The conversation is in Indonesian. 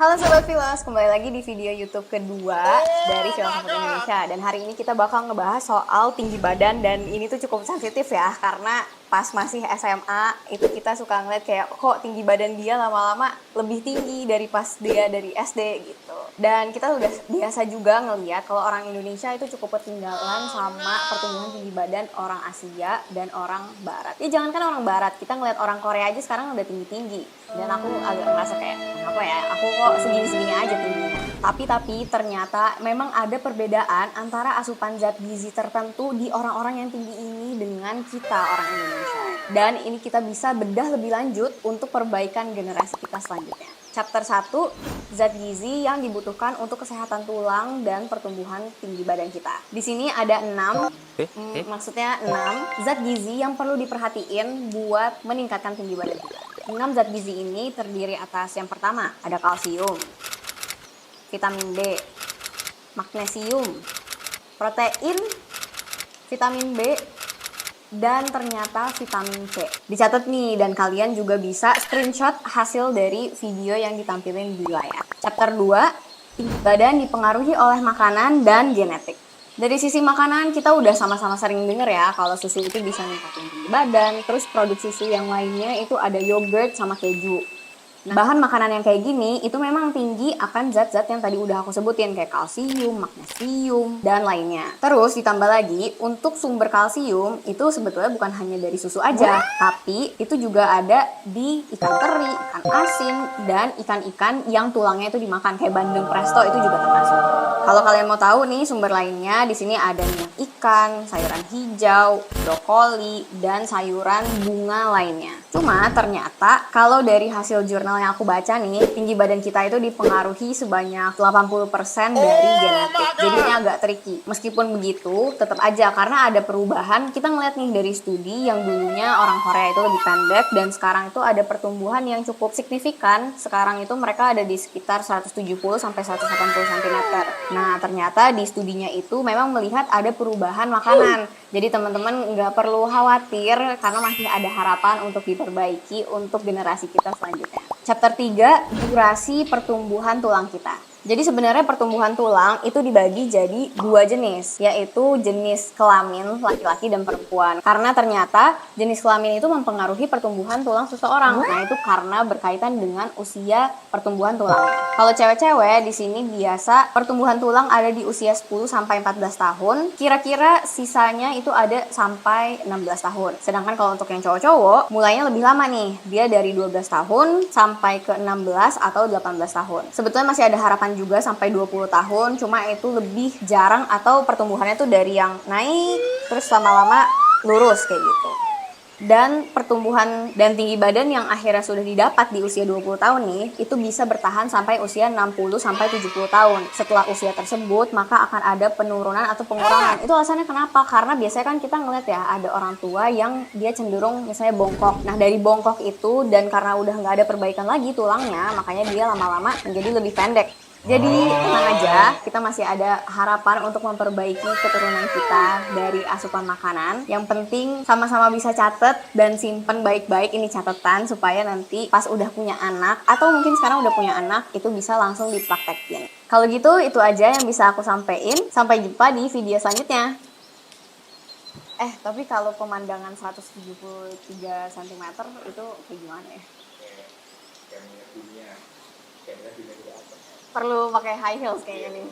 Halo Sobat Filos, kembali lagi di video YouTube kedua dari Filsafat Indonesia. Dan hari ini kita bakal ngebahas soal tinggi badan, dan ini tuh cukup sensitif ya, karena pas masih SMA itu kita suka ngeliat kayak kok tinggi badan dia lama-lama lebih tinggi dari pas dia dari SD gitu. Dan kita udah biasa juga ngeliat kalau orang Indonesia itu cukup ketinggalan sama pertumbuhan tinggi badan orang Asia dan orang Barat. Ya jangankan orang Barat, kita ngeliat orang Korea aja sekarang udah tinggi-tinggi. Dan aku agak ngerasa kayak, apa ya, aku kok segini-segini aja tingginya. Tapi ternyata memang ada perbedaan antara asupan zat gizi tertentu di orang-orang yang tinggi ini dengan kita orang Indonesia. Dan ini kita bisa bedah lebih lanjut untuk perbaikan generasi kita selanjutnya. Chapter 1, zat gizi yang dibutuhkan untuk kesehatan tulang dan pertumbuhan tinggi badan kita. Di sini ada 6, maksudnya 6 zat gizi yang perlu diperhatiin buat meningkatkan tinggi badan kita. 6 zat gizi ini terdiri atas yang pertama, ada kalsium, vitamin B, magnesium, protein, vitamin B, dan ternyata vitamin C. Dicatat nih, dan kalian juga bisa screenshot hasil dari video yang ditampilin di layar. Chapter 2, tinggi badan dipengaruhi oleh makanan dan genetik. Dari sisi makanan, kita udah sama-sama sering denger ya kalau susu itu bisa meningkatkan tinggi badan. Terus produk susu yang lainnya itu ada yogurt sama keju. Nah, bahan makanan yang kayak gini itu memang tinggi akan zat-zat yang tadi udah aku sebutin, kayak kalsium, magnesium, dan lainnya. Terus ditambah lagi, untuk sumber kalsium itu sebetulnya bukan hanya dari susu aja, tapi itu juga ada di ikan teri, ikan asin, dan ikan-ikan yang tulangnya itu dimakan, kayak bandeng presto itu juga termasuk. Kalau kalian mau tahu nih sumber lainnya, di sini ada minyak ikan, sayuran hijau, brokoli, dan sayuran bunga lainnya. Cuma ternyata kalau dari hasil jurnal yang aku baca nih, tinggi badan kita itu dipengaruhi sebanyak 80% dari genetik. Jadi ini agak tricky. Meskipun begitu, tetap aja karena ada perubahan. Kita ngeliat nih dari studi yang dulunya orang Korea itu lebih pendek, dan sekarang itu ada pertumbuhan yang cukup signifikan. Sekarang itu mereka ada di sekitar 170 sampai 180 cm. Nah, ternyata di studinya itu memang melihat ada perubahan makanan. Jadi teman-teman nggak perlu khawatir karena masih ada harapan untuk diperbaiki untuk generasi kita selanjutnya. Chapter 3, durasi pertumbuhan tulang kita. Jadi sebenarnya pertumbuhan tulang itu dibagi jadi 2 jenis, yaitu jenis kelamin laki-laki dan perempuan. Karena ternyata jenis kelamin itu mempengaruhi pertumbuhan tulang seseorang. Nah, itu karena berkaitan dengan usia pertumbuhan tulangnya. Kalau cewek-cewek di sini biasa pertumbuhan tulang ada di usia 10 sampai 14 tahun. Kira-kira sisanya itu ada sampai 16 tahun. Sedangkan kalau untuk yang cowok-cowok mulainya lebih lama nih. Dia dari 12 tahun sampai ke 16 atau 18 tahun. Sebetulnya masih ada harapan juga sampai 20 tahun, cuma itu lebih jarang atau pertumbuhannya tuh dari yang naik terus lama-lama lurus kayak gitu. Dan pertumbuhan dan tinggi badan yang akhirnya sudah didapat di usia 20 tahun nih, itu bisa bertahan sampai usia 60 sampai 70 tahun. Setelah usia tersebut, maka akan ada penurunan atau pengurangan. Itu alasannya kenapa? Karena biasanya kan kita ngeliat ya, ada orang tua yang dia cenderung misalnya bongkok. Nah, dari bongkok itu dan karena udah nggak ada perbaikan lagi tulangnya, makanya dia lama-lama menjadi lebih pendek. Jadi tenang aja, kita masih ada harapan untuk memperbaiki keturunan kita dari asupan makanan. Yang penting sama-sama bisa catat dan simpen baik-baik ini catatan supaya nanti pas udah punya anak atau mungkin sekarang udah punya anak itu bisa langsung dipraktekin. Kalau gitu itu aja yang bisa aku sampein. Sampai jumpa di video selanjutnya. Tapi kalau pemandangan 173 cm itu kayak gimana ya? Perlu pakai high heels kayaknya nih.